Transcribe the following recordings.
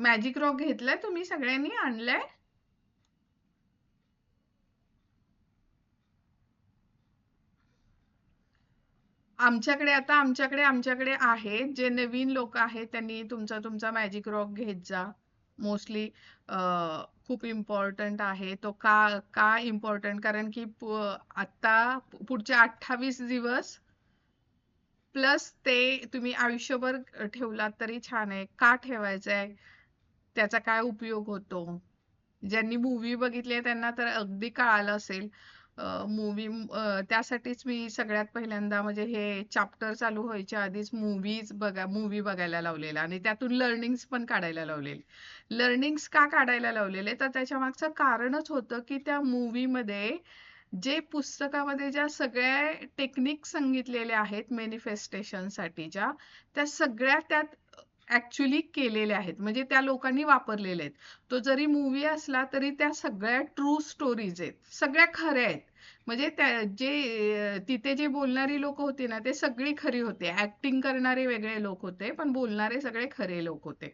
Magic rock घेतलाय तुम्ही सगळ्यांनी आणलाय? आमच्याकडे आहेत जे नवीन लोक आहेत त्यांनी तुमचा तुमचा मॅजिक रॉक घेत जा. मोस्टली खूप इम्पॉर्टंट आहे तो. का इम्पॉर्टंट? कारण की आता पुढचे 28 दिवस प्लस ते तुम्ही आयुष्यभर ठेवलात तरी छान आहे. का ठेवायचं आहे, त्याचा काय उपयोग होतो? ज्यांनी मूवी बघितली आहे त्यांना तर अगदी कळालं असेल. मूवी त्यासाठीच मी सगळ्यात पहिल्यांदा म्हणजे हे चॅप्टर चालू व्हायच्या आधीच मूवी बघायला लावलेला आणि त्यातून लर्निंग्स पण काढायला लावलेले. लर्निंग्स का काढायला लावलेले तर त्याच्या मागचं कारणच होतं की त्या मूवी मध्ये जे पुस्तकामध्ये ज्या सगळ्या टेक्निक सांगितलेल्या आहेत मॅनिफेस्टेशन साठीच्या, त्या सगळ्या त्यात ऍक्च्युली केलेल्या आहेत. म्हणजे त्या लोकांनी वापरलेल्या आहेत. तो जरी मूवी असला तरी त्या सगळ्या ट्रू स्टोरीज आहेत, सगळ्या खऱ्या आहेत. म्हणजे त्या तिथे जे बोलणारी लोक होती ना ते सगळी खरी होते. ऍक्टिंग करणारे वेगळे लोक होते पण बोलणारे सगळे खरे लोक होते.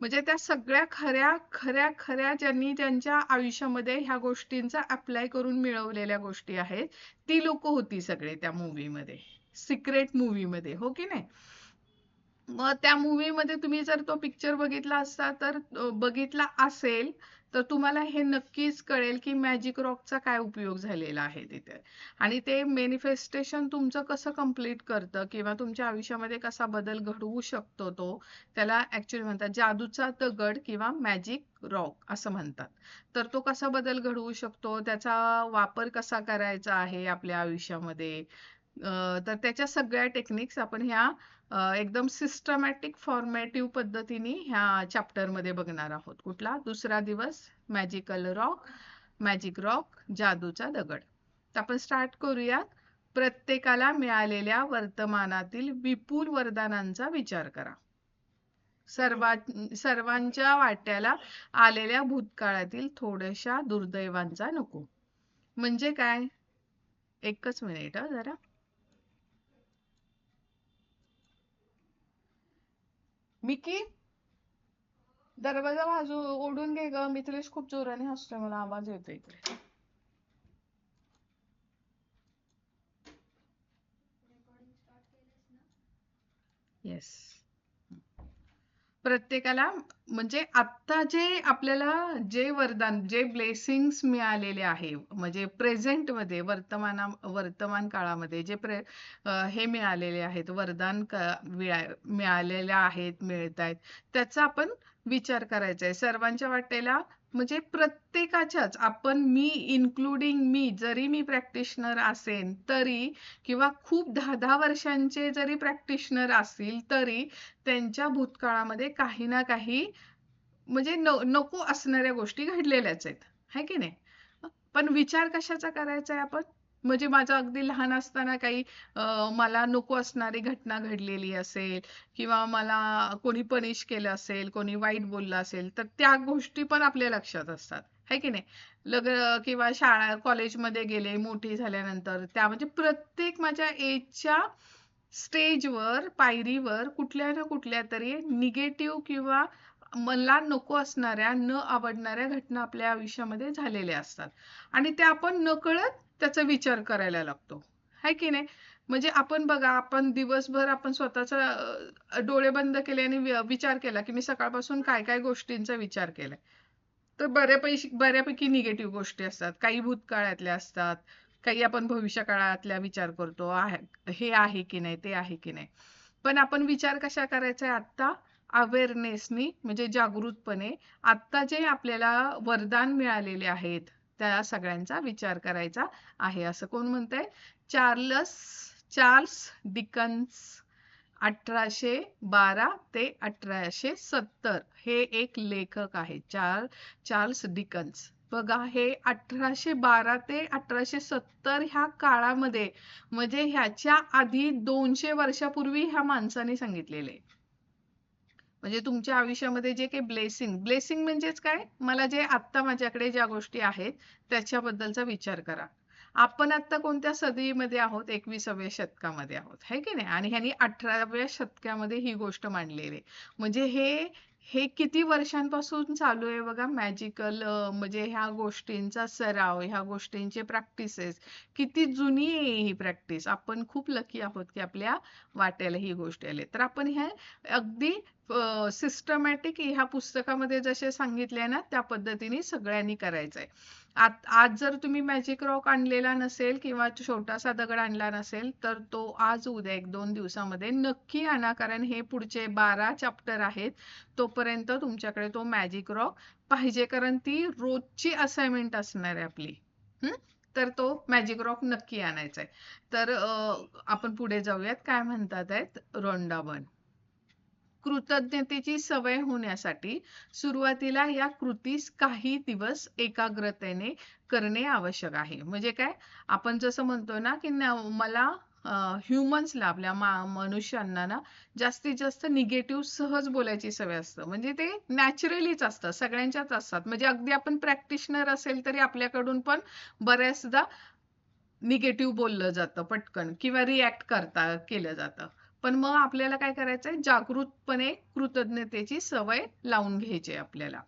म्हणजे त्या सगळ्या खऱ्या खऱ्या खऱ्या ज्यांनी त्यांच्या आयुष्यामध्ये ह्या गोष्टींचा अप्लाय करून मिळवलेल्या गोष्टी आहेत, ती लोक होती सगळे त्या मूवी मध्ये, सिक्रेट मूवी मध्ये, हो की नाही? मग त्या मूवी मध्ये तुम्ही जर तो पिक्चर बघितला असता तर बघितला असेल तर तुम्हाला हे नक्कीच कळेल की मॅजिक रॉकचा काय उपयोग झालेला आहे तिथे. आणि ते मॅनिफेस्टेशन तुमचं कसं कम्प्लीट करतं किंवा तुमच्या आयुष्यामध्ये कसा बदल घडवू शकतो तो, त्याला ऍक्च्युअली म्हणतात जादूचा दगड किंवा मॅजिक रॉक असं म्हणतात. तर तो कसा बदल घडवू शकतो, त्याचा वापर कसा करायचा आहे आपल्या आयुष्यामध्ये, तर त्याच्या सगळ्या टेक्निक्स आपण ह्या एकदम सिस्टमॅटिक फॉर्मॅटिव्ह पद्धतीने ह्या चॅप्टर मध्ये बघणार आहोत. कुठला? दुसरा दिवस, मॅजिक रॉक, जादूचा दगड. तर आपण स्टार्ट करूयात. प्रत्येकाला मिळालेल्या वर्तमानातील विपुल वरदानांचा विचार करा. सर्वांच्या वाट्याला आलेल्या भूतकाळातील थोड्याशा दुर्दैवांचा नको. म्हणजे काय? एकच मिनिट जरा. मिकी, दरवाजा ओढून घे ग. मिथिलेश खूप जोराने हसतोय, मला आवाज येतोय इकडे. येस. प्रत्येकाला म्हणजे आता जे आपल्याला जे वरदान, जे ब्लेसिंग्स मिळालेले आहे, म्हणजे प्रेझेंट मध्ये वर्तमान काळामध्ये जे हे मिळालेले आहेत, मिळालेले आहेत, मिळत आहेत, त्याचा आपण विचार करायचा आहे. सर्वांच्या वाटेला म्हणजे प्रत्येकाच्याच, आपण मी इन्क्लुडिंग मी, जरी मी प्रॅक्टिशनर असेन तरी किंवा खूप 10-10 वर्षांचे जरी प्रॅक्टिशनर असतील तरी त्यांच्या भूतकाळामध्ये काही ना काही म्हणजे नको असणाऱ्या गोष्टी घडलेल्याच आहेत, है की नाही? पण विचार कशाचा करायचा आहे आपण? म्हणजे माझं अगदी लहान असताना काही मला नको असणारी घटना घडलेली असेल किंवा मला कोणी पनिश केलं असेल, कोणी वाईट बोललं असेल, तर त्या गोष्टी पण आपल्या लक्षात असतात, है की नाही? लग्न किंवा शाळा कॉलेजमध्ये गेले मोठी झाल्यानंतर, त्या म्हणजे प्रत्येक माझ्या एजच्या स्टेजवर, पायरीवर कुठल्या ना कुठल्या तरी निगेटिव्ह किंवा मला नको असणाऱ्या, न आवडणाऱ्या घटना आपल्या आयुष्यामध्ये झालेल्या असतात. आणि त्या आपण नकळत त्याचा विचार करायला लागतो, है की नाही? म्हणजे आपण बघा, आपण दिवसभर आपण स्वतःचा डोळे बंद केले आणि विचार केला की मी सकाळपासून काय काय गोष्टींचा विचार केलाय, तर बऱ्यापैकी निगेटिव्ह गोष्टी असतात. काही भूतकाळातल्या असतात, काही आपण भविष्य काळातल्या विचार करतो, हे आहे की नाही, ते आहे की नाही. पण आपण विचार कशा करायचा आहे आता? अवेअरनेसनी, म्हणजे जागृतपणे आता जे आपल्याला वरदान मिळालेले आहेत त्या सगळ्यांचा विचार करायचा आहे. असं कोण म्हणतंय? चार्ल्स डिकन्स, 1812 ते 1870 हे एक लेखक आहेत. Charles Dickens. बघा, हे 1812 ते 1870 ह्या काळामध्ये, म्हणजे ह्याच्या आधी 200 वर्षापूर्वी ह्या माणसाने सांगितलेले. म्हणजे तुमच्या आयुष्यामध्ये जे काही ब्लेसिंग म्हणजेच काय? मला जे आत्ता माझ्याकडे ज्या गोष्टी आहेत त्याच्याबद्दलचा विचार करा. आपण आता कोणत्या सदीमध्ये आहोत? 21व्या शतकामध्ये आहोत, है की नाही? आणि ह्यांनी 18व्या शतकामध्ये ही गोष्ट मांडलेली आहे. म्हणजे हे हे किती वर्षांपासून चालू आहे बघा, मॅजिकल म्हणजे ह्या गोष्टींचा सराव, ह्या गोष्टींचे प्रॅक्टिसेस किती जुनी आहे ही प्रॅक्टिस. आपण खूप लकी आहोत की आपल्या वाट्याला ही गोष्ट आली. तर आपण ह्या अगदी सिस्टमॅटिक ह्या पुस्तकामध्ये जसे सांगितले ना, त्या पद्धतीने सगळ्यांनी करायचंय. आज जर तुम्ही मॅजिक रॉक आणलेला नसेल किंवा छोटासा दगड आणला नसेल, तर तो आज उद्या 1-2 दिवसामध्ये नक्की आणा, कारण हे पुढचे 12 चॅप्टर आहेत. तोपर्यंत तुमच्याकडे तो मॅजिक रॉक पाहिजे, कारण ती रोजची असाइनमेंट असणार आहे आपली. हम्म? तर तो मॅजिक रॉक नक्की आणायचा आहे. तर आपण पुढे जाऊयात. काय म्हणतात आहेत रोंडा 1. कृतज्ञतेची सवय होण्यासाठी सुरुवातीला या कृतीस काही दिवस एकाग्रतेने करणे आवश्यक आहे. म्हणजे काय, आपण जसं म्हणतो ना की मला ह्युमन्सला, आपल्या मनुष्यांना ना जास्तीत जास्त निगेटिव्ह सहज बोलायची सवय असतं. म्हणजे ते नॅचरलीच असतं, सगळ्यांच्याच असतात. म्हणजे अगदी आपण प्रॅक्टिशनर असेल तरी आपल्याकडून पण बऱ्याचदा निगेटिव्ह बोललं जातं पटकन, किंवा रिॲक्ट केलं जातं. पण मग आपल्याला काय करायचंय, जागृतपणे कृतज्ञतेची सवय लावून घ्यायची आपल्याला.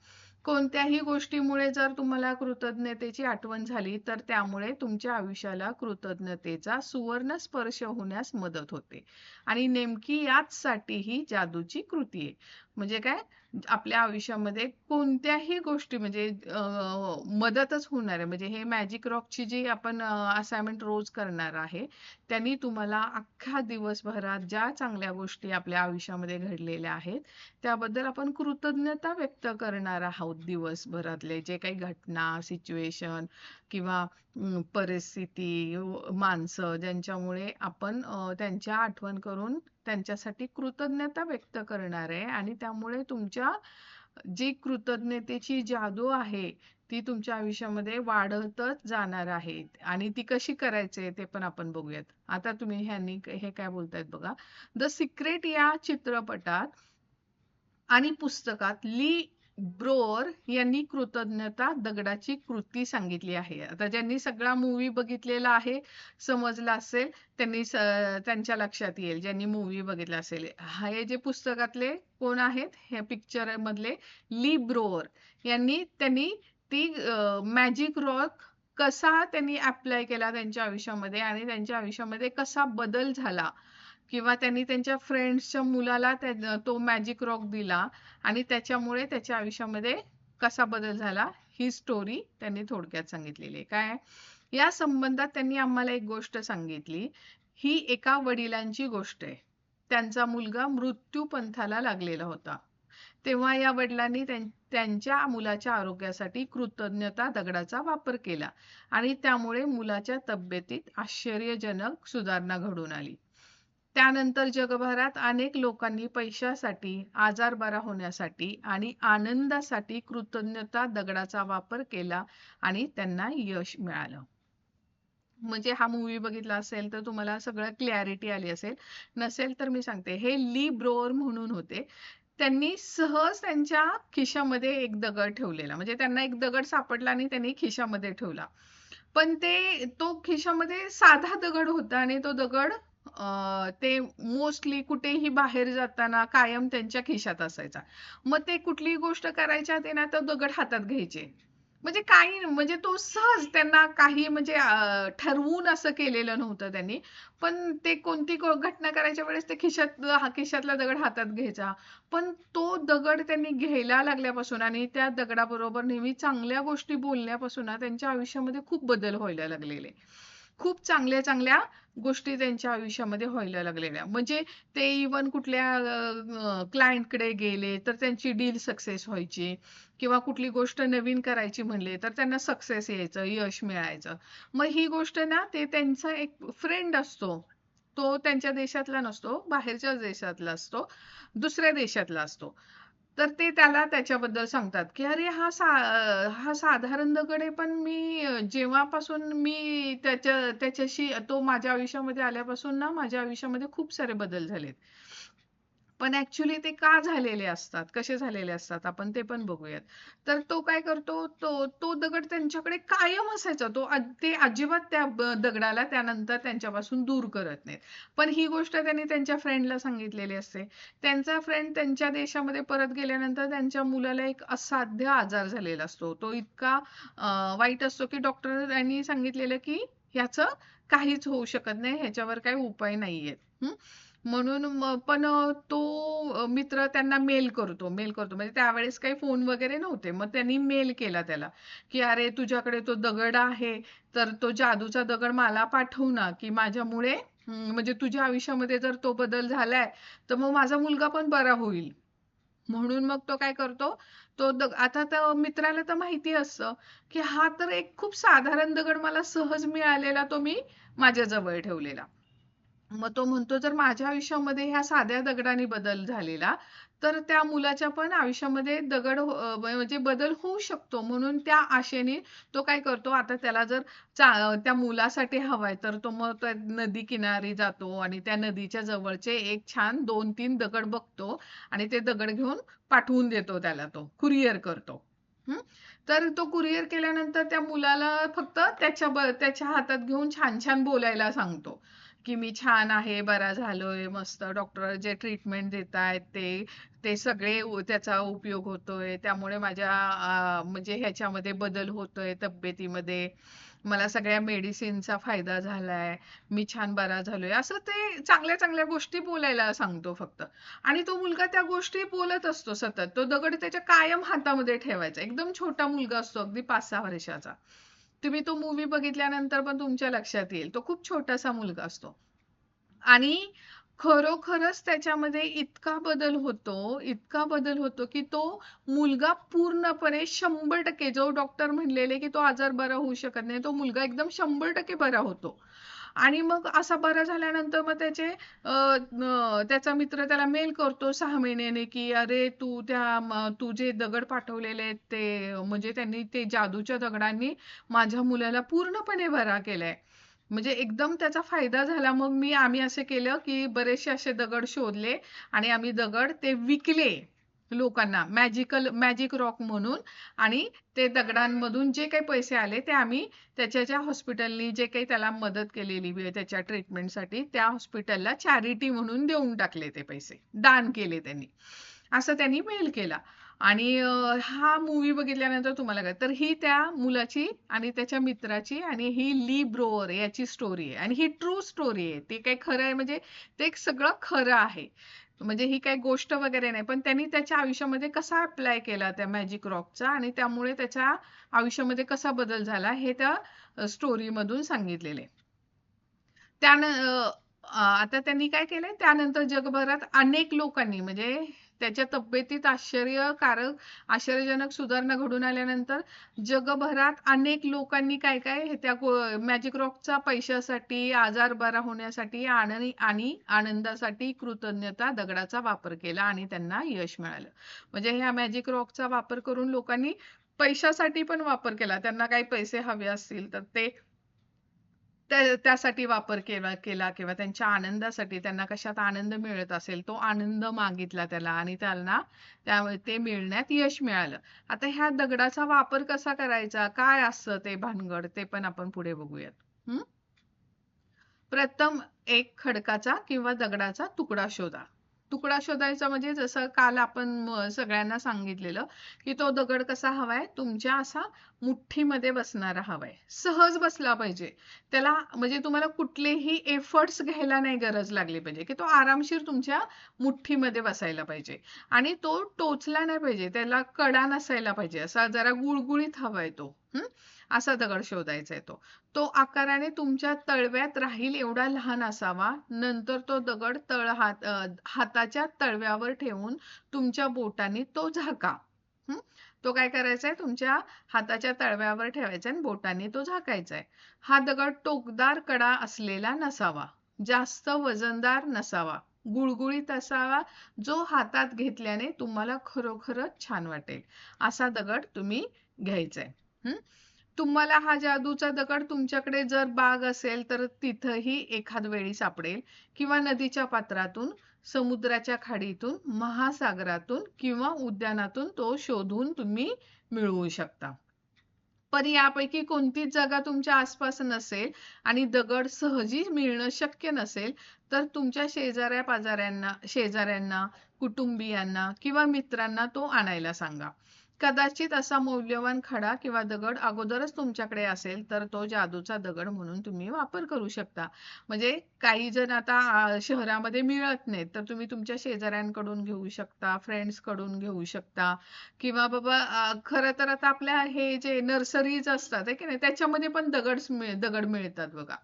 कोणत्याही गोष्टीमुळे जर तुम्हाला कृतज्ञतेची आठवण झाली, तर त्यामुळे तुमच्या आयुष्याला कृतज्ञतेचा सुवर्ण स्पर्श होण्यास मदत होते. आणि नेमकी याचसाठी ही जादूची कृती आहे. म्हणजे काय, आपल्या आयुष्यामध्ये कोणत्याही गोष्टी म्हणजे मदतच होणार आहे. म्हणजे हे मॅजिक रॉकची जी आपण असाइनमेंट रोज करणार आहे, त्यांनी तुम्हाला अख्ख्या दिवसभरात ज्या चांगल्या गोष्टी आपल्या आयुष्यामध्ये घडलेल्या आहेत, त्याबद्दल आपण कृतज्ञता व्यक्त करणार आहोत. दिवसभरातले जे काही घटना, सिच्युएशन किंवा परिस्थिती, माणसं ज्यांच्यामुळे आपण त्यांच्या आठवण करून त्यांच्यासाठी कृतज्ञता व्यक्त करणार आहे. आणि त्यामुळे तुमच्या जी कृतज्ञतेची जादू आहे, ती तुमच्या आयुष्यामध्ये वाढतच जाणार आहे. आणि ती कशी करायचे ते पण आपण बघूयात. आता तुम्ही ह्यांनी हे काय बोलतायत बघा. द सिक्रेट या चित्रपटात आणि पुस्तकात ली ब्रोअर यांनी कृतज्ञता दगडाची कृती सांगितली आहे. आता ज्यांनी सगळा मूवी बघितलेला आहे, समजला असेल, त्यांच्या लक्षात येईल, ज्यांनी मूवी बघितला असेल. हे जे पुस्तकातले कोण आहेत, हे पिक्चर मधले ली ब्रोअर त्यांनी ती मॅजिक रॉक कसा त्यांनी अप्लाय केला त्यांच्या आयुष्यामध्ये, आणि त्यांच्या आयुष्यामध्ये कसा बदल झाला, किंवा त्यांनी त्यांच्या फ्रेंड्सच्या मुलाला तो मॅजिक रॉक दिला आणि त्याच्यामुळे त्याच्या आयुष्यामध्ये कसा बदल झाला, ही स्टोरी त्यांनी थोडक्यात सांगितलेली आहे. काय या संबंधात त्यांनी आम्हाला एक गोष्ट सांगितली. ही एका वडिलांची गोष्ट आहे. त्यांचा मुलगा मृत्यू पंथाला लागलेला होता. तेव्हा या वडिलांनी त्यांच्या मुलाच्या आरोग्यासाठी कृतज्ञता दगडाचा वापर केला आणि त्यामुळे मुलाच्या तब्येतीत आश्चर्यजनक सुधारणा घडून आली. त्यानंतर जगभरात अनेक लोकांनी पैशासाठी, आजार बरा होण्यासाठी आणि आनंदासाठी कृतज्ञता दगडाचा वापर केला आणि त्यांना यश मिळालं. म्हणजे हा मूवी बघितला असेल तर तुम्हाला सगळं क्लॅरिटी आली असेल. नसेल तर मी सांगते, हे ली ब्रोअर म्हणून होते. त्यांनी सहज त्यांच्या खिशामध्ये एक दगड ठेवलेला. म्हणजे त्यांना एक दगड सापडला आणि त्यांनी खिशामध्ये ठेवला. पण तो खिशामध्ये साधा दगड होता आणि तो दगड ते मोस्टली कुठेही बाहेर जाताना कायम त्यांच्या खिशात असायचा. मग ते कुठलीही गोष्ट करायच्या ते ना, तो दगड हातात घ्यायचे. म्हणजे काही, म्हणजे तो सहज त्यांना काही म्हणजे ठरवून असं केलेलं नव्हतं त्यांनी. पण ते कोणती घटना करायच्या वेळेस ते खिशातला दगड हातात घ्यायचा. पण तो दगड त्यांनी घ्यायला लागल्यापासून आणि त्या दगडाबरोबर नेहमी चांगल्या गोष्टी बोलण्यापासून ना, त्यांच्या आयुष्यामध्ये खूप बदल व्हायला लागलेले. खूप चांगल्या चांगल्या गोष्टी त्यांच्या आयुष्यामध्ये व्हायला लागलेल्या. म्हणजे ते इवन कुठल्या क्लायंटकडे गेले तर त्यांची डील सक्सेस व्हायची, किंवा कुठली गोष्ट नवीन करायची म्हणले तर त्यांना सक्सेस यायचं, यश मिळायचं. मग ही गोष्ट ना, ते त्यांचा एक फ्रेंड असतो, तो त्यांच्या देशातला नसतो, बाहेरच्याच देशातला असतो, दुसऱ्या देशातला असतो. तर ते त्याला त्याच्याबद्दल सांगतात की अरे हा साधारण दगड आहे, पण जेव्हापासून मी त्याच्याशी तो माझ्या आयुष्यामध्ये आल्यापासून ना, माझ्या आयुष्यामध्ये खूप सारे बदल झालेत. पण ऍक्च्युली ते का झालेले असतात, कसे झालेले असतात, आपण ते पण बघूयात. तर तो काय करतो, तो तो दगड त्यांच्याकडे कायम असायचा. ते अजिबात त्या दगडाला त्यानंतर त्यांच्यापासून दूर करत नाहीत. पण ही गोष्ट त्यांनी त्यांच्या फ्रेंडला सांगितलेली असते. त्यांचा फ्रेंड त्यांच्या देशामध्ये परत गेल्यानंतर त्यांच्या मुलाला एक असाध्य आजार झालेला असतो. तो इतका वाईट असतो की डॉक्टरांनी सांगितलेलं की ह्याचं काहीच होऊ शकत नाही, ह्याच्यावर काही उपाय नाहीयेत. म्हणून पण तो मित्र त्यांना मेल करतो म्हणजे त्यावेळेस काही फोन वगैरे नव्हते. मग त्यांनी मेल केला त्याला की अरे तुझ्याकडे तो दगड आहे, तर तो जादूचा दगड मला पाठव ना, की माझ्यामुळे म्हणजे तुझ्या आयुष्यामध्ये जर तो बदल झालाय तर मग माझा मुलगा पण बरा होईल. म्हणून मग तो काय करतो, आता त्या मित्राला तर माहिती असतं की हा तर एक खूप साधारण दगड मला सहज मिळालेला, तो मी माझ्याजवळ ठेवलेला. मग तो म्हणतो जर माझ्या आयुष्यामध्ये ह्या साध्या दगडाने बदल झालेला, तर त्या मुलाच्या पण आयुष्यामध्ये म्हणजे बदल होऊ शकतो. म्हणून त्या आशेने तो काय करतो, आता त्याला जर त्या मुलासाठी हवाय तर तो मग त्या नदी किनारी जातो आणि त्या नदीच्या जवळचे एक छान 2-3 दगड बघतो आणि ते दगड घेऊन पाठवून देतो त्याला, तो कुरिअर करतो. हं? तर तो कुरिअर केल्यानंतर त्या मुलाला फक्त त्याच्या हातात घेऊन छान छान बोलायला सांगतो की मी छान आहे, बरा झालोय, मस्त डॉक्टर जे ट्रीटमेंट देत आहेत ते ते सगळे त्याचा उपयोग होतोय, त्यामुळे माझ्या म्हणजे ह्याच्यामध्ये बदल होतोय तब्येतीमध्ये, मला सगळ्या मेडिसिनचा फायदा झालाय, मी छान बरा झालोय, असं ते चांगल्या चांगल्या गोष्टी बोलायला सांगतो फक्त. आणि तो मुलगा त्या गोष्टी बोलत असतो सतत. तो दगड त्याच्या कायम हातामध्ये ठेवायचा. एकदम छोटा मुलगा असतो, अगदी 5-6 वर्षाचा. तुम्ही तो मूव्ही बघितल्यानंतर पण तुमच्या लक्षात येईल, तो खूप छोटासा मुलगा असतो. आणि खरोखरच त्याच्यामध्ये इतका बदल होतो की तो मुलगा पूर्णपणे 100% जो डॉक्टर म्हणलेले की तो आजार बरा होऊ शकत नाही, तो मुलगा एकदम 100% बरा होतो. आणि मग असा बरा झाल्यानंतर मग त्याचा मित्र त्याला मेल करतो 6 महिन्याने की अरे तू जे दगड पाठवलेले आहेत ते म्हणजे त्यांनी ते जादूच्या दगडांनी माझ्या मुलाला पूर्णपणे बरा केलाय, म्हणजे एकदम त्याचा फायदा झाला. मग आम्ही असे केलं की बरेचसे असे दगड शोधले आणि आम्ही दगड ते विकले लोकांना, मॅजिक रॉक म्हणून. आणि ते दगडांमधून जे काही पैसे आले ते आम्ही त्याच्या हॉस्पिटलनी जे काही त्याला मदत केलेली त्याच्या ट्रीटमेंटसाठी, त्या हॉस्पिटलला चॅरिटी म्हणून देऊन टाकले, ते पैसे दान केले त्यांनी. असं त्यांनी मेल केला. आणि हा मूवी बघितल्यानंतर तुम्हाला काय, तर ही त्या मुलाची आणि त्याच्या मित्राची आणि ही ली ब्रोअर याची स्टोरी आहे आणि ही ट्रू स्टोरी आहे. ते काही खरं आहे म्हणजे ते सगळं खरं आहे. म्हणजे ही काही गोष्ट वगैरे नाही, पण त्यांनी त्याच्या आयुष्यामध्ये कसा अप्लाय केला त्या मॅजिक रॉकचा आणि त्यामुळे त्याच्या आयुष्यामध्ये कसा बदल झाला हे त्या स्टोरी मधून सांगितलेले. आता त्यांनी काय केलंय, त्यानंतर जगभरात अनेक लोकांनी म्हणजे त्याच्या तब्येतीत आश्चर्यजनक सुधारणा घडून आल्यानंतर जगभरात अनेक लोकांनी काय काय हे त्या मॅजिक रॉकचा पैशासाठी, आजार बरा होण्यासाठी आणि आनंदासाठी कृतज्ञता दगडाचा वापर केला आणि त्यांना यश मिळालं. म्हणजे ह्या मॅजिक रॉकचा वापर करून लोकांनी पैशासाठी पण वापर केला, त्यांना काही पैसे हवे असतील तर ते त्यासाठी वापर केला किंवा त्यांच्या आनंदासाठी, त्यांना कशात आनंद मिळत असेल तो आनंद मागितला त्याला आणि त्यांना त्यामुळे ते मिळण्यात यश मिळालं. आता ह्या दगडाचा वापर कसा करायचा, काय असतं ते भानगड, ते पण आपण पुढे बघूयात. प्रथम एक खडकाचा किंवा दगडाचा तुकडा शोधा. तुकडा शोधायचा म्हणजे जसं काल आपण सगळ्यांना सांगितलेलं की तो दगड कसा हवाय, तुमच्या असा मुठ्ठीमध्ये बसणारा हवाय, सहज बसला पाहिजे. त्याला म्हणजे तुम्हाला कुठलेही एफर्ट्स घ्यायला नाही गरज लागली पाहिजे, की तो आरामशीर तुमच्या मुठ्ठीमध्ये बसायला पाहिजे. आणि तो टोचला नाही पाहिजे, त्याला कडा नसायला पाहिजे, असा जरा गुळगुळीत हवाय तो. असा दगड शोधायचा आहे तो. तो आकाराने तुमच्या तळव्यात राहील एवढा लहान असावा. नंतर तो दगड हाताच्या तळव्यावर ठेवून तुमच्या बोटाने तो झाका. तो काय करायचा आहे, तुमच्या हाताच्या तळव्यावर ठेवायचा आणि बोटाने तो झाकायचा आहे. हा दगड टोकदार कडा असलेला नसावा, जास्त वजनदार नसावा, गुळगुळीत असावा, जो हातात घेतल्याने तुम्हाला खरोखरच छान वाटेल असा दगड तुम्ही घ्यायचा आहे. तुम्हाला हा जादूचा दगड तुमच्याकडे जर बाग असेल तर तिथंही एखाद वेळी सापडेल किंवा नदीच्या पात्रातून समुद्राच्या खाडीतून, महासागरातून किंवा उद्यानातून तो शोधून तुम्ही मिळवू शकता. पण यापैकी कोणतीच जागा तुमच्या आसपास नसेल आणि दगड सहजी मिळणं शक्य नसेल, तर तुमच्या शेजाऱ्यांना, कुटुंबियांना किंवा मित्रांना तो आणायला सांगा. कदाचित असा मौल्यवान खडा किंवा दगड अगोदरच तुमच्याकडे असेल, तर तो जादूचा दगड म्हणून तुम्ही वापर करू शकता. म्हणजे काही जण आता शहरामध्ये मिळत नाहीत, तर तुम्ही तुमच्या शेजाऱ्यांकडून घेऊ शकता, फ्रेंड्स कडून घेऊ शकता किंवा बाबा खरं तर आता आपल्या हे जे नर्सरीज असतात आहे की नाही त्याच्यामध्ये पण दगड मिळतात बघा.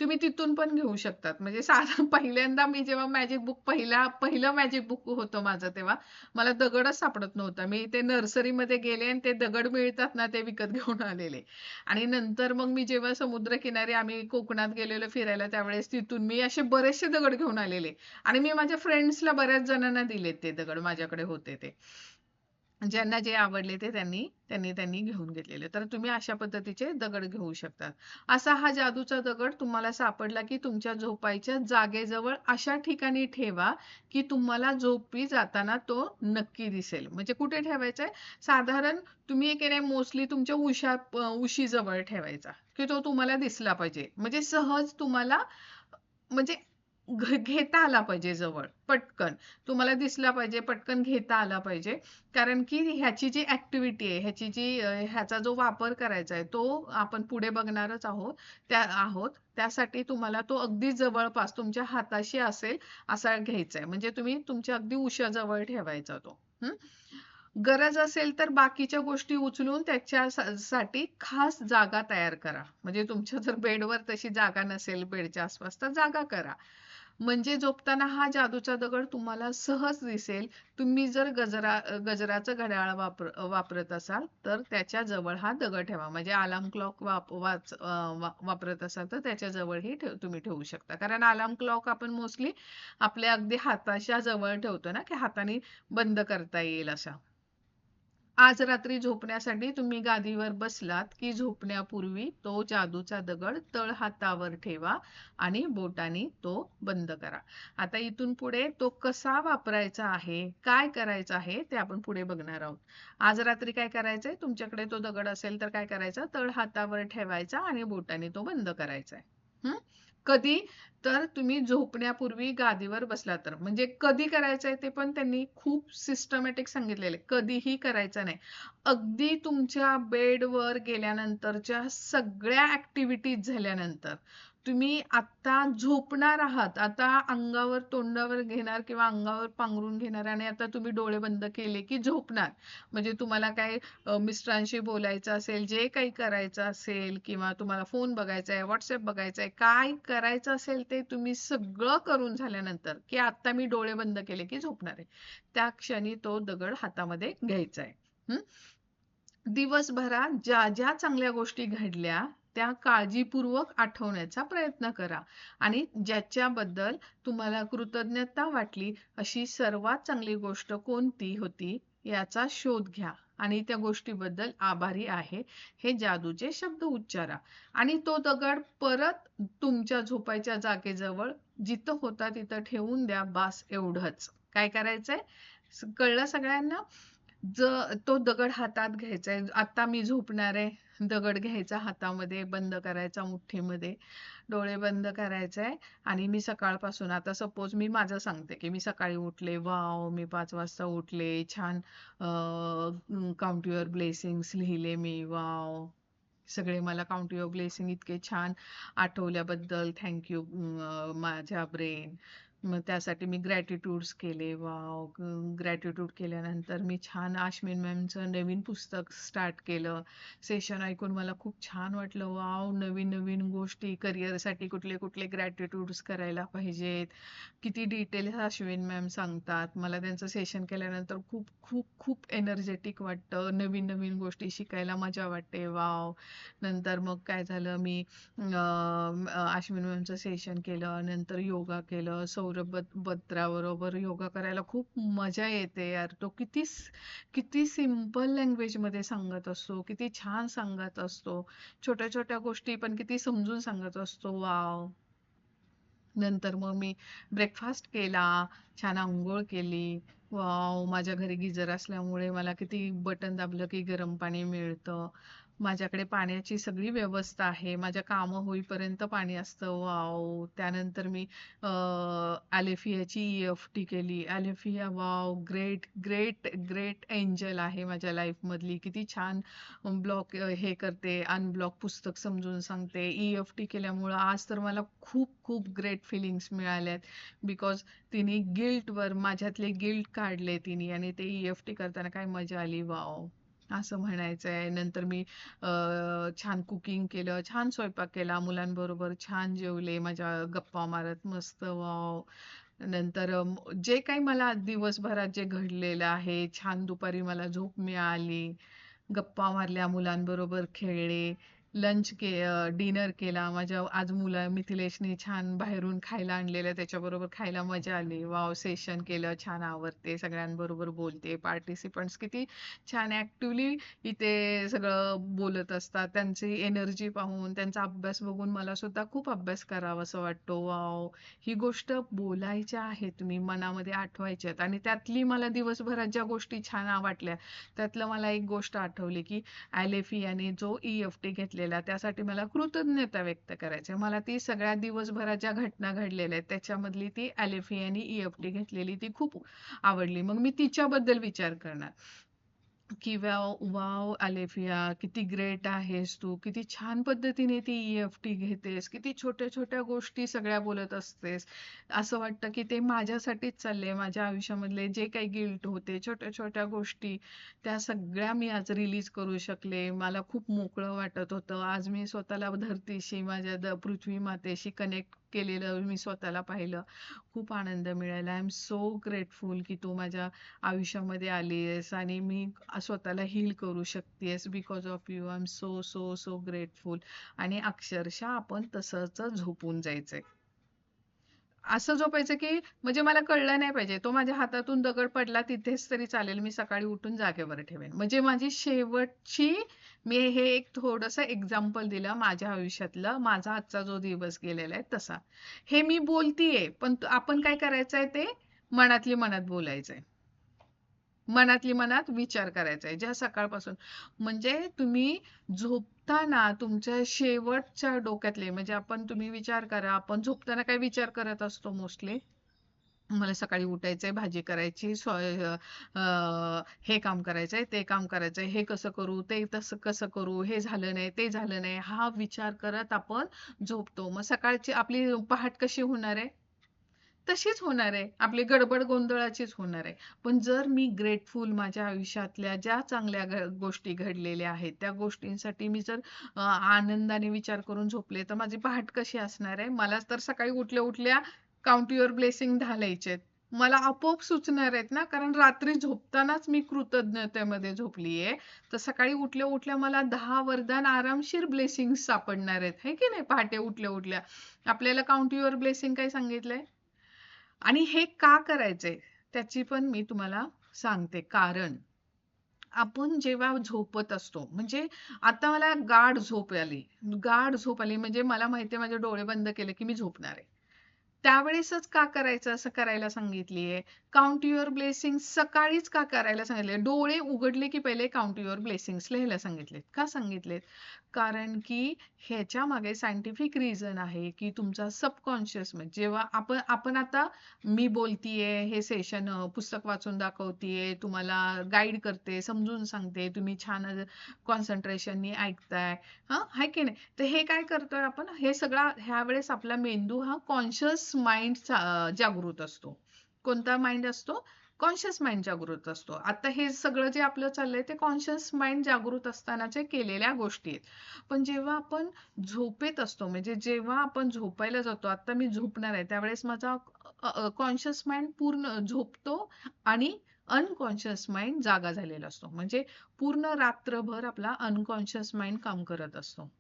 तुम्ही तिथून पण घेऊ शकतात. म्हणजे साधा पहिल्यांदा मी जेव्हा मॅजिक बुक पहिलं मॅजिक बुक होतं माझं तेव्हा मला दगडच सापडत नव्हता. मी ते नर्सरीमध्ये गेले आणि ते दगड मिळतात ना ते विकत घेऊन आलेले. आणि नंतर मग मी जेव्हा समुद्रकिनारी आम्ही कोकणात गेलेलो फिरायला त्यावेळेस तिथून मी असे बरेचसे दगड घेऊन आलेले आणि मी माझ्या फ्रेंड्सला बऱ्याच जणांना दिलेत ते दगड माझ्याकडे होते ते. ज्यांना जे आवडले ते त्यांनी त्यांनी त्यांनी घेऊन घेतलेले. तर तुम्ही अशा पद्धतीचे दगड घेऊ शकतात. असा हा जादूचा दगड तुम्हाला सापडला की तुमच्या झोपायच्या जागेजवळ अशा ठिकाणी ठेवा की तुम्हाला झोपी जाताना तो नक्की दिसेल. म्हणजे कुठे ठेवायचा आहे? साधारण तुम्ही एक आहे मोस्टली तुमच्या उशीजवळ ठेवायचा की तो तुम्हाला दिसला पाहिजे. म्हणजे सहज तुम्हाला म्हणजे घेता आला पाहिजे जवळ पटकन. तुम्हाला दिसला पाहिजे, पटकन घेता आला पाहिजे. कारण की ह्याची जी ऍक्टिव्हिटी आहे, ह्याचा जो वापर करायचा आहे, तो आपण पुढे बघणारच आहोत. त्यासाठी तुम्हाला तो अगदी जवळपास तुमच्या हाताशी असेल असा घ्यायचा आहे. म्हणजे तुम्ही तुमच्या अगदी उशाजवळ ठेवायचा तो. हं? गरज असेल तर बाकीच्या गोष्टी उचलून त्याच्यासाठी खास जागा तयार करा. म्हणजे तुमच्या जर बेडवर तशी जागा नसेल बेडच्या आसपास तर जागा करा. म्हणजे झोपताना हा जादूचा दगड तुम्हाला सहज दिसेल. तुम्ही जर गजराचं घड्याळ वापरत असाल तर त्याच्या जवळ हा दगड ठेवा. म्हणजे अलार्म क्लॉक वापरत असाल तर त्याच्या जवळही तुम्ही ठेवू शकता. कारण अलार्म क्लॉक आपण मोस्टली आपल्या अगदी हाताच्या जवळ ठेवतो ना की हाताने बंद करता येईल असा. आज रात्री झोपण्यासाठी तुम्ही गादीवर बसलात की झोपण्यापूर्वी तो जादूचा दगड तळहातावर ठेवा आणि बोटाने तो बंद करा. आता इथून पुढे तो कसा वापरायचा आहे, काय करायचं आहे ते आपण पुढे बघणार आहोत. आज रात्री काय करायचंय? तुमच्याकडे तो दगड असेल तर काय करायचं? तळहातावर ठेवायचा आणि बोटाने तो बंद करायचा आहे. कधी? तर तुम्ही झोपण्यापूर्वी गादीवर बसला तर. म्हणजे कधी करायचंय ते पण त्यांनी खूप सिस्टमॅटिक सांगितलेलं आहे. कधीही करायचं नाही. अगदी तुमच्या बेडवर गेल्यानंतरच्या सगळ्या ऍक्टिव्हिटीज झाल्यानंतर तुम्ही आता झोपणार आहात. आता अंगावर तोंडावर घेणार किंवा अंगावर पांघरून घेणार आणि आता तुम्ही डोळे बंद केले की झोपणार. म्हणजे तुम्हाला काय मिस्टरांशी बोलायचं असेल, जे काही करायचं असेल किंवा तुम्हाला फोन बघायचा आहे, व्हॉट्सअप बघायचा आहे, काय करायचं असेल ते तुम्ही सगळं करून झाल्यानंतर की आता मी डोळे बंद केले की झोपणार आहे. त्या क्षणी तो दगड हातामध्ये घ्यायचा आहे. दिवसभरात ज्या ज्या चांगल्या गोष्टी घडल्या त्या काळजीपूर्वक आठवण्याचा प्रयत्न करा आणि ज्याच्याबद्दल तुम्हाला कृतज्ञता वाटली अशी सर्वात चांगली गोष्ट कोणती होती याचा शोध घ्या आणि त्या गोष्टीबद्दल आभारी आहे हे जादूचे शब्द उच्चारा आणि तो दगड परत तुमच्या झोपायच्या जागेजवळ जिथं होता तिथं ठेवून द्या. बास एवढंच. काय करायचंय? कळलं सगळ्यांना? तो दगड हातात घ्यायचा आहे. आता मी झोपणार आहे. दगड घ्यायचा हातामध्ये, बंद करायचा मुठ्ठीमध्ये, डोळे बंद करायचे आणि मी सकाळपासून आता सपोज मी माझं सांगते की मी सकाळी उठले, वॉव! मी 5 वाजता उठले, छान काउंट युअर ब्लेसिंग्स लिहिले मी, वॉव! सगळे मला काउंट युअर ब्लेसिंग इतके छान आठवल्याबद्दल थँक यू माझ्या ब्रेन. मग त्यासाठी मी ग्रॅटिट्यूड्स केले. वॉव! ग्रॅटिट्यूड केल्यानंतर मी छान अश्विन मॅमचं नवीन पुस्तक स्टार्ट केलं. सेशन ऐकून मला खूप छान वाटलं. वॉव! नवीन-नवीन गोष्टी करिअरसाठी कुठले-कुठले ग्रॅटिट्यूड्स करायला पाहिजेत. किती डिटेल्स अश्विन मॅम सांगतात. मला त्यांचं सेशन केल्यानंतर खूप खूप खूप एनर्जेटिक वाटतं. नवीन-नवीन गोष्टी शिकायला मजा वाटते. वॉव! नंतर मग काय झालं मी अश्विन मॅमचं सेशन केलं. नंतर योगा केलं. सौरभ बत्राबरोबर योगा करायला खूप मजा येते यार. तो किती सिंपल लँग्वेज मध्ये सांगत असतो, किती छान सांगत असतो. छोट्या छोट्या गोष्टी पण किती समजून सांगत असतो. वाव! नंतर मग मी ब्रेकफास्ट केला, छान अंघोळ केली. वॉव! माझ्या घरी गीझर असल्यामुळे मला किती बटन दाबलं की गरम पाणी मिळतं. माझ्याकडे पाण्याची सगळी व्यवस्था आहे. माझ्या कामं होईपर्यंत पाणी असतं. वॉव! त्यानंतर मी अ, अलेफियाची EFT केली. Alefia wow! Great, great, great angel आहे माझ्या लाईफमधली. किती छान ब्लॉक हे करते, अनब्लॉक पुस्तक समजून सांगते. EFT केल्यामुळं आज तर मला खूप खूप ग्रेट फीलिंग्स मिळाल्यात. बिकॉज तिने गिल्टवर माझ्यातले गिल्ट काढले तिने आणि ते EFT करताना काय मजा आली. वॉव! असं म्हणायचं आहे. नंतर मी छान कुकिंग केलं, छान स्वयंपाक केला, मुलांबरोबर छान जेवले, माझ्या गप्पा मारत मस्त. वॉव! नंतर जे काही मला दिवसभरात जे घडलेलं आहे, छान दुपारी मला झोप मिळाली. गप्पा मारल्या, मुलांबरोबर खेळले, डिनर केला. माझ्या आज मिथिलेशने छान बाहेरून खायला आणलेलं, त्याच्याबरोबर खायला मजा आली. वॉव! सेशन केलं, छान आवरते, सगळ्यांबरोबर बोलते. पार्टिसिपंट्स किती छान ऍक्टिव्हली इथे सगळं बोलत असतात. त्यांची एनर्जी पाहून, त्यांचा अभ्यास बघून मला सुद्धा खूप अभ्यास करावासा वाटतो. वॉव! ही गोष्ट बोलायच्या आहेत, तुम्ही मनामध्ये आठवायच्या आहेत. आणि त्यातली मला दिवसभरात ज्या गोष्टी छान वाटल्या, त्यातलं मला एक गोष्ट आठवली की ॲलेफियाने जो EFT घेतलेला त्यासाठी मला कृतज्ञता व्यक्त करायची. मला ती सगळ्या दिवसभरात ज्या घटना घडलेल्या आहेत त्याच्यामधली ती ॲलेफियाने EFT घेतलेली ती खूप आवडली. मग मी तिच्याबद्दल विचार करणार की वाव वाव अलेफिया, किती ग्रेट आहेस तू, किती छान पद्धतीने ती EFT घेतेस, किती छोट्या छोट्या गोष्टी सगळ्या बोलत असतेस. असं वाटतं की ते माझ्यासाठीच चाललंय. माझ्या आयुष्यामधले जे काही गिल्ट होते, छोट्या छोट्या गोष्टी, त्या सगळ्या मी आज रिलीज करू शकले. मला खूप मोकळं वाटत होतं. आज मी स्वतःला धरतीशी, माझ्या पृथ्वी मातेशी कनेक्ट केलेलं मी स्वतःला पाहिलं. खूप आनंद मिळाला. आय एम सो ग्रेटफुल की तू माझ्या आयुष्यामध्ये आलीयस आणि मी स्वतःला हील करू शकतेस. Because of you I am so so so grateful. आणि अक्षरशः आपण तसंच झोपून जायचंय. असं झोपायचं की म्हणजे मला कळलं नाही पाहिजे, तो माझ्या हातातून दगड पडला तिथेच तरी चालेल, मी सकाळी उठून जागेवर ठेवेन. म्हणजे माझी शेवटची, मी हे एक थोडस एक्झाम्पल दिलं माझ्या आयुष्यातलं, माझा आजचा जो दिवस गेलेला आहे तसा. हे मी बोलतीये पण आपण काय करायचंय, ते मनातली मनात बोलायचंय, मनातली मनात विचार करायचा आहे ज्या सकाळपासून. म्हणजे तुम्ही झोपताना तुमच्या शेवटच्या डोक्यातले, म्हणजे तुम्ही विचार करा, आपण झोपताना काय विचार करत असतो मोस्टली. मला सकाळी उठायचंय, भाजी करायची, हे काम करायचंय, ते काम करायचंय, हे कसं करू, ते तसं कसं करू, हे झालं नाही, ते झालं नाही, हा विचार करत आपण झोपतो. मग सकाळची आपली पहाट कशी होणार आहे? तशीच होणार आहे. आपली गडबड गोंधळाचीच होणार आहे. पण जर मी ग्रेटफुल, माझ्या आयुष्यातल्या ज्या चांगल्या गोष्टी घडलेल्या आहेत, त्या गोष्टींसाठी मी जर आनंदाने विचार करून झोपले, तर माझी पहाट कशी असणार आहे? मला तर सकाळी उठल्या उठल्या काउंट युअर ब्लेसिंग 10 लिहायचे. मला आपोआप सुचणार आहेत ना, कारण रात्री झोपतानाच मी कृतज्ञतेमध्ये झोपलीये. तर सकाळी उठल्या उठल्या मला 10 वरदान आरामशीर ब्लेसिंग सापडणार आहेत, है की नाही? पहाटे उठल्या उठल्या आपल्याला काउंट युअर ब्लेसिंग काय सांगितलंय? आणि हे का करायचंय त्याची पण मी तुम्हाला सांगते. कारण आपण जेव्हा झोपत असतो, म्हणजे आता मला गाढ झोप आली म्हणजे मला माहितीये माझे डोळे बंद केले की मी झोपणार आहे. त्यावेळेसच का करायचं असं करायला सांगितलीये? काउंट युअर ब्लेसिंग्स सकाळीच का करायला सांगितले? डोळे उघडले की पहिले काउंट युअर ब्लेसिंग्स लिहायला सांगितलेत. का सांगितलेत? कारण की ह्याच्या मागे सायंटिफिक रिझन आहे की तुमचा सबकॉन्शियस, म्हणजे जेव्हा आपण आता मी बोलतीये हे सेशन, पुस्तक वाचून दाखवतीये, तुम्हाला गाईड करते, समजून सांगते, तुम्ही छान कॉन्सन्ट्रेशननी ऐकताय, हा हाय की नाही? तर हे काय करतोय आपण, हे सगळं ह्या वेळेस आपला मेंदू हा कॉन्शियस माइंड जागृत असतो. कोणता माइंड असतो? कॉन्शियस माइंड जागृत असतो. आता हे सगळं जे आपलं चाललंय ते कॉन्शियस माइंड जागृत असतानाच्या केलेल्या गोष्टी आहेत. पण जेव्हा आपण झोपेत असतो, म्हणजे जेव्हा आपण झोपायला जातो, आता मी झोपणार आहे त्यावेळेस माझा कॉन्शियस माइंड पूर्ण झोपतो आणि अनकॉन्शियस माइंड जागा झालेला असतो. म्हणजे पूर्ण रात्रभर आपला अनकॉन्शियस माइंड काम करत असतो.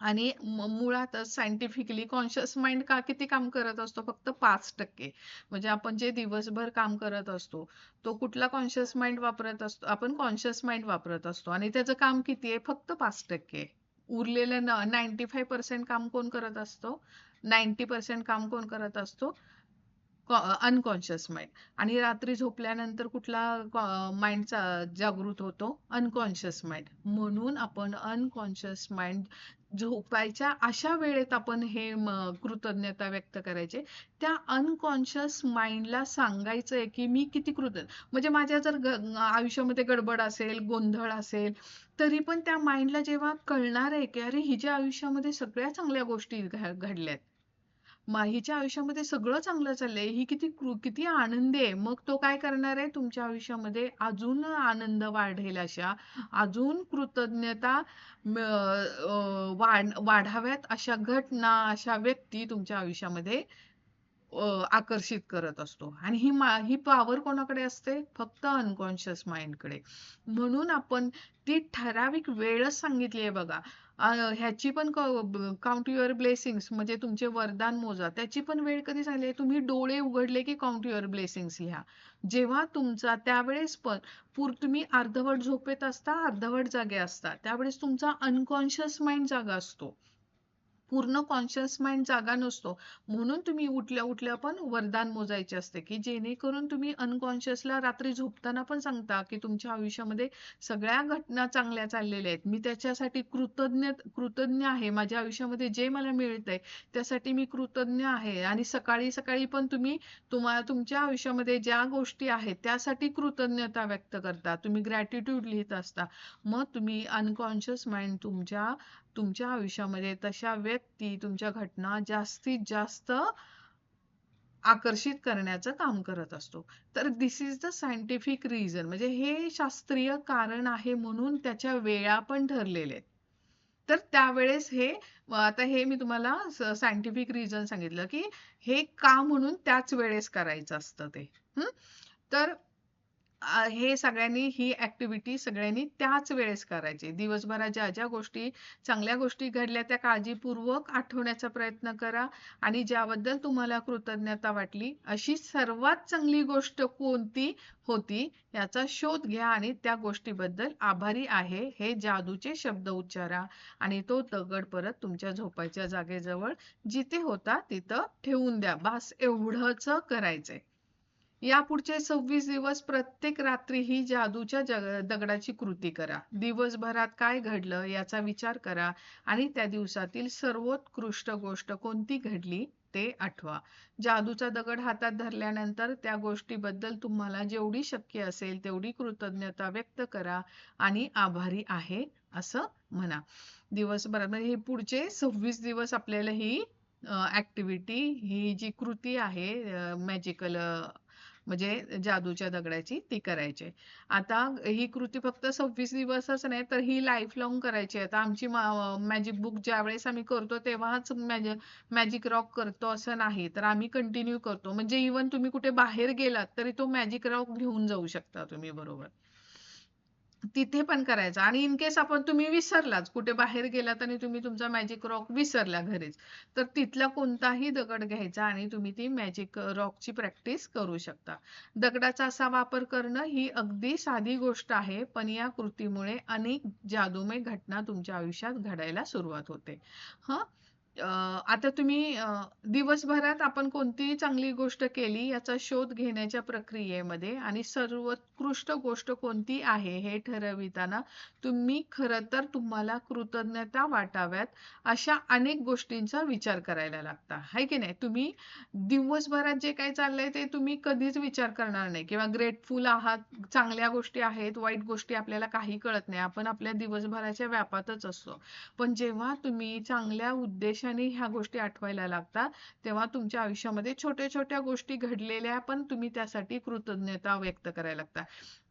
आणि मुळातच सायंटिफिकली कॉन्शियस माइंड का किती काम करत असतो? फक्त 5%. म्हणजे आपण जे दिवसभर काम करत असतो, तो कुठला कॉन्शियस माइंड वापरत असतो? आपण कॉन्शियस माइंड वापरत असतो आणि त्याचं काम किती आहे? फक्त 5%. उरलेलं 95% काम कोण करत असतो? 90% काम कोण करत असतो? Unconscious mind. आणि रात्री झोपल्यानंतर कुठला माइंड जागृत होतो? Unconscious mind. म्हणून आपण अनकॉन्शियस माइंड झोपायच्या अशा वेळेत आपण हे कृतज्ञता व्यक्त करायचे. त्या अनकॉन्शियस माइंडला सांगायचंय की मी किती म्हणजे माझ्या जर आयुष्यामध्ये गडबड असेल, गोंधळ असेल, तरी पण त्या माइंडला जेव्हा कळणार आहे की अरे हिच्या आयुष्यामध्ये सगळ्या चांगल्या गोष्टी घडल्यात, हिच्या आयुष्यामध्ये सगळं चांगलं चाललंय, ही किती आनंदी आहे, मग तो काय करणार आहे? तुमच्या आयुष्यामध्ये अजून आनंद वाढेल अशा, अजून कृतज्ञता वाढाव्यात अशा घटना, अशा व्यक्ती तुमच्या आयुष्यामध्ये आकर्षित करत असतो. आणि ही पॉवर कोणाकडे असते? फक्त अनकॉन्शियस माइंडकडे. म्हणून आपण ती ठराविक वेळच सांगितली आहे बघा. ह्याची पण काउंट युअर ब्लेसिंग्स म्हणजे तुमचे वरदान मोजा. त्याची पण वेळ कधी सांगितली आहे? तुम्ही डोळे उघडले की काउंट युअर ब्लेसिंग्स लिहा. जेव्हा तुमचा त्यावेळेस पण तुम्ही अर्धवट झोपेत असता, अर्धवट जागे असता, त्यावेळेस तुमचा अनकॉन्शियस माइंड जागा असतो. पूर्ण कॉन्शियस माइंड जागा नसतो. म्हणून तुम्ही उठल्या उठल्या पण वरदान मोजायचे असते की जेणेकरून तुम्ही अनकॉन्शियसला रात्री झोपताना पण सांगता की तुमच्या आयुष्यामध्ये सगळ्या घटना चांगल्या चाललेल्या आहेत, मी त्याच्यासाठी कृतज्ञ आहे, माझ्या आयुष्यामध्ये जे मला मिळतंय त्यासाठी मी कृतज्ञ आहे. आणि सकाळी सकाळी पण तुम्ही तुमच्या आयुष्यामध्ये ज्या गोष्टी आहेत त्यासाठी कृतज्ञता व्यक्त करता, तुम्ही ग्रॅटिट्यूड लिहित असता. मग तुम्ही अनकॉन्शियस माइंड तुमच्या तुमच्या आयुष्यामध्ये तशा व्यक्ती, तुमच्या घटना जास्तीत जास्त आकर्षित करण्याचं काम करत असतो. तर दिस इज द सायंटिफिक रिझन, म्हणजे हे शास्त्रीय कारण आहे म्हणून त्याच्या वेळा पण ठरलेल्या आहेत. तर त्यावेळेस आता हे मी तुम्हाला सायंटिफिक रिझन सांगितलं की हे का म्हणून त्याच वेळेस करायचं असतं ते. तर हे सगळ्यांनी ही ऍक्टिव्हिटी सगळ्यांनी त्याच वेळेस करायची. दिवसभरात ज्या ज्या गोष्टी चांगल्या गोष्टी घडल्या त्या काळजीपूर्वक आठवण्याचा प्रयत्न करा. आणि ज्याबद्दल तुम्हाला कृतज्ञता वाटली अशी सर्वात चांगली गोष्ट कोणती होती याचा शोध घ्या आणि त्या गोष्टीबद्दल आभारी आहे हे जादूचे शब्द उच्चारा. आणि तो दगड परत तुमच्या झोपायच्या जागेजवळ जिथे होता तिथं ठेवून द्या. बस एवढंच करायचंय. यापुढचे 26 दिवस प्रत्येक रात्री ही जादूच्या दगडाची कृती करा. दिवसभरात काय घडलं याचा विचार करा आणि त्या दिवसातील सर्वोत्कृष्ट गोष्ट कोणती घडली ते आठवा. जादूचा दगड हातात धरल्यानंतर त्या गोष्टीबद्दल तुम्हाला जेवढी शक्य असेल तेवढी कृतज्ञता व्यक्त करा आणि आभारी आहे असं म्हणा. दिवसभरात म्हणजे हे पुढचे 26 दिवस आपल्याला ही ऍक्टिव्हिटी, ही जी कृती आहे मॅजिकल म्हणजे जादूच्या दगडाची, ती करायची. आता ही कृती फक्त 26 दिवसच नाही तर ही लाईफ लॉंग करायची. आता आमची मॅजिक बुक ज्या वेळेस आम्ही करतो तेव्हाच मॅजिक रॉक करतो असं नाही, तर आम्ही कंटिन्यू करतो. म्हणजे इव्हन तुम्ही कुठे बाहेर गेलात तरी तो मॅजिक रॉक घेऊन जाऊ शकता तुम्ही बरोबर, तिथे पण करायचा. आणि इन केस तुम्ही विसरलाच, कुठे बाहेर गेलात आणि तुम्ही तुमचा मॅजिक रॉक विसरला घरीच, तर तिथला कोणताही दगड घ्यायचा आणि तुम्ही ती मॅजिक रॉकची प्रॅक्टिस करू शकता. दगडाचा असा वापर करणं ही अगदी साधी गोष्ट आहे, पण या कृतीमुळे अनेक जादूमय घटना तुमच्या आयुष्यात घडायला सुरुवात होते. हं आता तुम्ही दिवसभरात आपण कोणतीही चांगली गोष्ट केली याचा शोध घेण्याच्या प्रक्रियेमध्ये आणि सर्वोत्कृष्ट गोष्ट कोणती आहे हे ठरविताना तुम्ही खरं तर तुम्हाला कृतज्ञता वाटाव्यात अशा अनेक गोष्टींचा विचार करायला लागता, है की नाही? तुम्ही दिवसभरात जे काही चाललंय ते तुम्ही कधीच विचार करणार नाही किंवा ग्रेटफुल आहात, चांगल्या गोष्टी आहेत, वाईट गोष्टी आपल्याला काही कळत नाही, आपण आपल्या दिवसभराच्या व्यापातच असतो. पण जेव्हा तुम्ही चांगल्या उद्देशाने ह्या गोष्टी आठवायला लागतात तेव्हा तुमच्या आयुष्यामध्ये छोट्या छोट्या गोष्टी घडलेल्या पण तुम्ही त्यासाठी कृतज्ञता व्यक्त करायला लागता.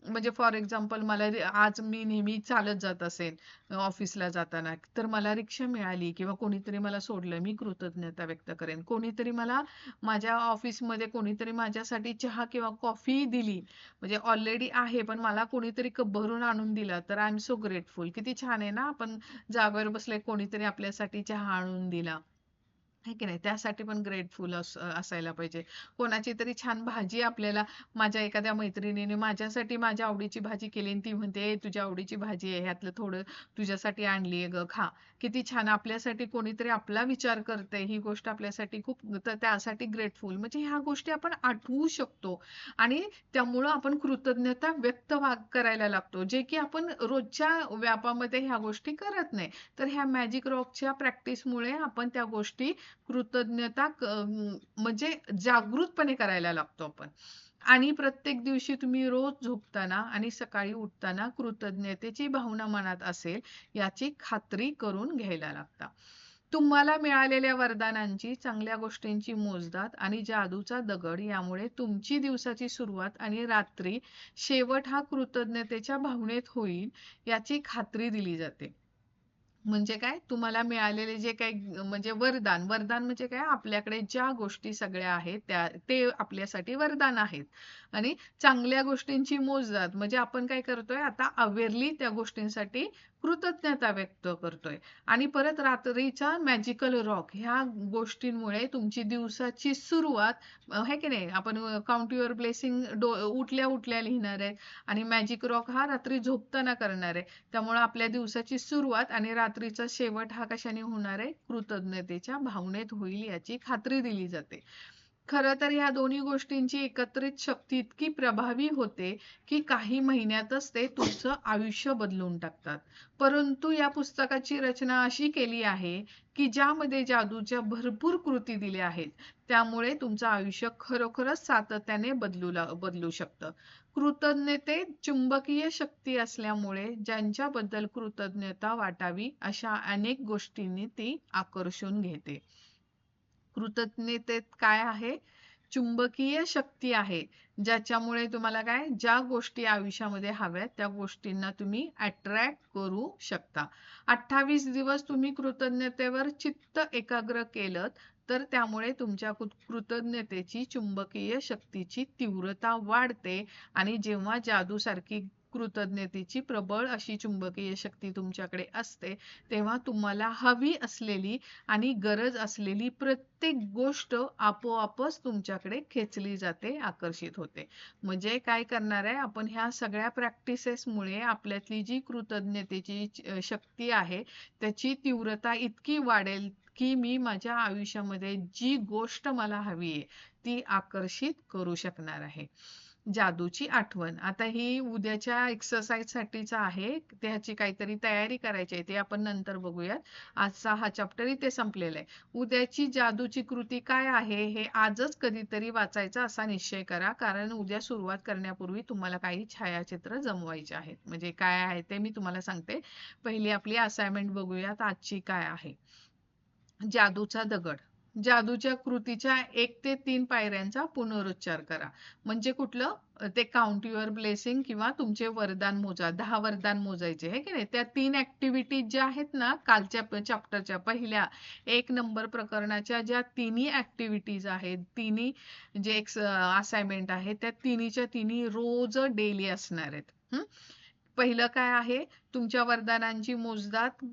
म्हणजे फॉर एक्झाम्पल मला आज मी नेहमी चालत जात असेल ऑफिसला जाताना, तर मला रिक्षा मिळाली किंवा कोणीतरी मला सोडलं, मी कृतज्ञता व्यक्त करेन. कोणीतरी मला माझ्या ऑफिसमध्ये कोणीतरी माझ्यासाठी चहा किंवा कॉफी दिली, म्हणजे ऑलरेडी आहे पण मला कोणीतरी कप भरून आणून दिला, तर आय एम सो ग्रेटफुल. किती छान आहे ना, आपण जागेवर बसले कोणीतरी आपल्यासाठी चहा आणून दिला. आहे की नाही, त्यासाठी पण ग्रेटफुल असायला पाहिजे. कोणाची तरी छान भाजी आपल्याला, माझ्या एखाद्या मैत्रिणीने माझ्यासाठी माझ्या आवडीची भाजी केली आणि ती म्हणते, "ए, तुझ्या आवडीची भाजी आहे, ह्यातलं थोडं तुझ्यासाठी आणली आहे ग, खा." किती छान आपल्यासाठी कोणीतरी आपला विचार करते, ही गोष्ट आपल्यासाठी खूप, तर त्यासाठी ग्रेटफुल म्हणजे ह्या गोष्टी आपण आठवू शकतो. आणि त्यामुळं आपण कृतज्ञता व्यक्त करायला लागतो, जे की आपण रोजच्या व्यापामध्ये ह्या गोष्टी करत नाही. तर ह्या मॅजिक रॉकच्या प्रॅक्टिसमुळे आपण त्या गोष्टी कृतज्ञता म्हणजे जागृतपणे करायला लागतो आपण. आणि प्रत्येक दिवशी तुम्ही रोज झोपताना आणि सकाळी उठताना कृतज्ञतेची भावना मनात असेल याची खात्री करून घ्यायला लागता. तुम्हाला मिळालेल्या वरदानांची, चांगल्या गोष्टींची मोजदाद आणि जादूचा दगड यामुळे तुमची दिवसाची सुरुवात आणि रात्री शेवट हा कृतज्ञतेच्या भावनेत होईल याची खात्री दिली जाते. म्हणजे काय, तुम्हाला मिळालेले जे काही म्हणजे वरदान, वरदान म्हणजे काय, आपल्याकडे ज्या गोष्टी सगळ्या आहेत त्या, ते आपल्यासाठी वरदान आहेत. आणि चांगल्या गोष्टींची मोजदाद म्हणजे आपण काय करतोय आता, अवेअरली त्या गोष्टींसाठी कृतज्ञता व्यक्त करतोय. आणि परत रात्रीचा मॅजिकल रॉक ह्या गोष्टींमुळे तुमची दिवसाची सुरुवात, आहे की नाही, आपण काउंट युअर ब्लेसिंग उठल्या उठल्या लिहिणार आहे. आणि मॅजिक रॉक हा रात्री झोपताना करणार आहे. त्यामुळे आपल्या दिवसाची सुरुवात आणि रात्रीचा शेवट हा कशाने होणार आहे, कृतज्ञतेच्या भावनेत होईल याची खात्री दिली जाते. खरं तर ह्या दोन्ही गोष्टींची एकत्रित शक्ती इतकी प्रभावी होते की काही महिन्यातच ते तुमचं आयुष्य बदलून टाकतात. परंतु या पुस्तकाची रचना अशी केली आहे की ज्यामध्ये जादूच्या भरपूर कृती दिल्या आहेत, त्यामुळे तुमचं आयुष्य खरोखरच सातत्याने बदलू शकतं. कृतज्ञतेत चुंबकीय शक्ती असल्यामुळे ज्यांच्याबद्दल कृतज्ञता वाटावी अशा अनेक गोष्टींनी ती आकर्षून घेते. कृतज्ञतेत काय आहे, चुंबकीय शक्ती आहे, ज्याच्यामुळे तुम्हाला काय, ज्या गोष्टी आयुष्यामध्ये हव्यात त्या गोष्टींना तुम्ही अट्रॅक्ट करू शकता. 28 दिवस तुम्ही कृतज्ञतेवर चित्त एकाग्र केलं तर त्यामुळे तुमच्या कृतज्ञतेची चुंबकीय शक्तीची तीव्रता वाढते. आणि जेव्हा जादूसारखी कृतज्ञतेची प्रबळ अशी चुंबकीय शक्ती तुमच्याकडे असते, तेव्हा तुम्हाला हवी असलेली आणि गरज असलेली प्रत्येक गोष्ट आपोआपच तुमच्याकडे खेचली जाते, आकर्षित होते. म्हणजे काय करणार आहे आपण, ह्या सगळ्या प्रॅक्टिसेसमुळे आपल्यातली जी कृतज्ञतेची शक्ती आहे त्याची तीव्रता इतकी वाढेल की मी माझ्या आयुष्यामध्ये जी गोष्ट मला हवी आहे ती आकर्षित करू शकणार आहे. जादूची आठवण, आता ही उद्याच्या एक्सरसाइज साठीच आहे, त्याची काहीतरी तयारी करायची आहे, ते आपण नंतर बघूयात. आजचा हा चॅप्टर इथे संपलेला आहे. उद्याची जादूची कृती काय आहे हे आजच कधीतरी वाचायचा असा निश्चय करा, कारण उद्या सुरुवात करण्यापूर्वी तुम्हाला काही छायाचित्र जमवायचे आहेत. म्हणजे काय आहे ते मी तुम्हाला सांगते. पहिली आपली असाइनमेंट बघूयात आजची काय आहे. जादूचा दगड, जादूच्या कृतीच्या 1 ते 3 पायऱ्यांचा पुनरुच्चार करा. म्हणजे कुठलं, ते काउंट युअर ब्लेसिंग किंवा तुमचे वरदान मोजा, 10 वरदान मोजायचे आहे की नाही. त्या 3 ऍक्टिव्हिटीज ज्या आहेत ना, कालच्या चॅप्टरच्या पहिल्या 1 नंबर प्रकरणाच्या ज्या तिन्ही ऍक्टिव्हिटीज आहेत, तिन्ही जे असाइनमेंट आहे, त्या तिन्हीच्या तिन्ही रोज डेली असणार आहेत. पहिलं काय आहे, तुमच्या वरदानांची मोजदाद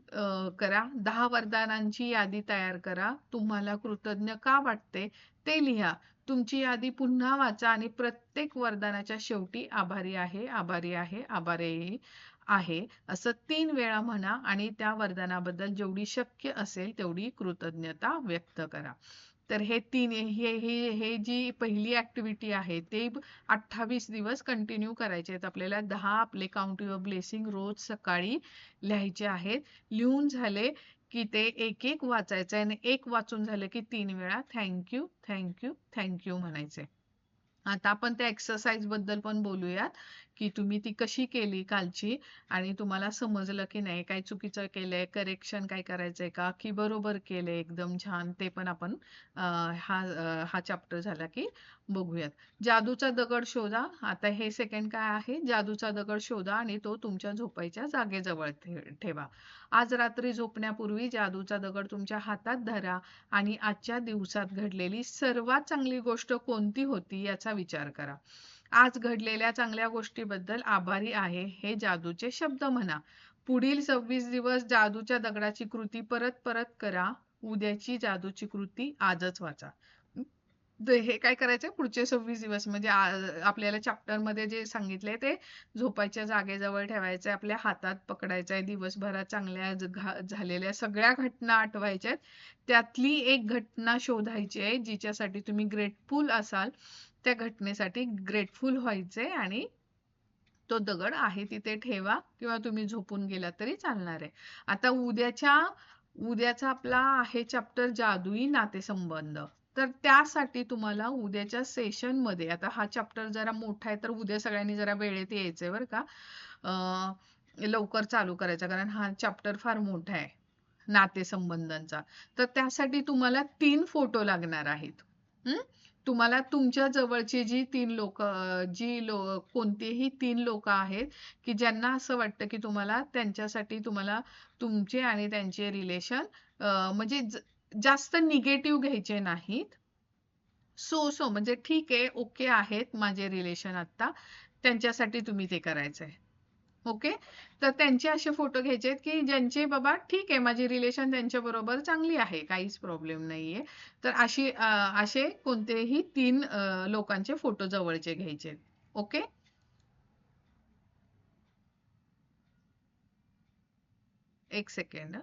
करा. 10 वरदानांची यादी तयार करा. तुम्हाला कृतज्ञ का वाटते ते लिहा. तुमची यादी पुन्हा वाचा आणि प्रत्येक वरदानाच्या शेवटी आभारी आहे, आभारी आहे, आभारी आहे असं 3 वेळा म्हणा आणि त्या वरदानाबद्दल जेवढी शक्य असेल तेवढी कृतज्ञता व्यक्त करा. तर हे तीन, हे जी पहिली ऍक्टिव्हिटी आहे ते 28 दिवस कंटिन्यू करायचे आहेत आपल्याला. 10 आपले काउंट युअर ब्लेसिंग रोज सकाळी लिहायचे आहेत. लिहून झाले की ते एक एक वाचायचं आहे आणि एक वाचून झालं की 3 वेळा थँक्यू थँक्यू थँक्यू म्हणायचे. आता आपण त्या एक्सरसाइज बद्दल पण बोलूयात की तुम्ही ती कशी केली कालची आणि तुम्हाला समजलं की नाही, काय चुकीचं केलंय, करेक्शन काय करायचंय का, की बरोबर केलंय एकदम छान, ते पण आपण हा चॅप्टर झाला की बघूयात. जादूचा दगड शोधा. आता हे सेकंड काय आहे, जादूचा दगड शोधा आणि तो तुमच्या झोपायच्या जागेजवळ ठेवा. आज रात्री झोपण्यापूर्वी जादूचा दगड तुमच्या हातात धरा आणि आजच्या दिवसात घडलेली सर्वात चांगली गोष्ट कोणती होती याचा विचार करा. आज घडलेल्या चांगल्या गोष्टीबद्दल आभारी आहे हे जादूचे शब्द म्हणा. पुढील 26 दिवस जादूच्या दगडाची कृती परत परत करा. उद्याची जादूची कृती आजच वाचा. तर हे काय करायचंय पुढचे 26 दिवस म्हणजे आपल्याला चॅप्टर मध्ये जे सांगितलंय ते झोपायच्या जागेजवळ ठेवायचंय, आपल्या हातात पकडायचंय, दिवसभरात चांगल्या झालेल्या सगळ्या घटना आठवायच्यात. त्यातली एक घटना शोधायची आहे जिच्यासाठी तुम्ही ग्रेटफुल असाल. त्या घटनेसाठी ग्रेटफुल व्हायचंय आणि तो दगड आहे तिथे ठेवा किंवा तुम्ही झोपून गेला तरी चालणार आहे. आता उद्याचा आपला आहे चॅप्टर जादुई नातेसंबंध. तर त्यासाठी तुम्हाला उद्याच्या सेशन मध्ये, आता हा चॅप्टर जरा मोठा आहे तर उद्या सगळ्यांनी जरा वेळेत यायचंय बरं का. लवकर चालू करायचा कारण हा चॅप्टर फार मोठा आहे नातेसंबंधांचा. तर त्यासाठी तुम्हाला 3 फोटो लागणार आहेत. हम्म? तुम्हाला तुमच्या जवळची जी 3 लोक, कोणतेही 3 लोक आहेत की ज्यांना असं वाटतं की तुम्हाला त्यांच्यासाठी तुम्हाला तुमचे आणि त्यांचे रिलेशन म्हणजे जास्त निगेटिव्ह घ्यायचे नाहीत. सो म्हणजे ठीक आहे, ओके आहेत माझे रिलेशन आता, त्यांच्यासाठी तुम्ही ते करायचंय. ओके. तर त्यांचे असे फोटो घ्यायचे आहेत की ज्यांचे बाबा ठीक आहे माझी रिलेशन त्यांच्या बरोबर चांगली आहे, काहीच प्रॉब्लेम नाहीये. तर असे कोणतेही 3 लोकांचे फोटो जवळचे घ्यायचे. ओके. एक सेकंड.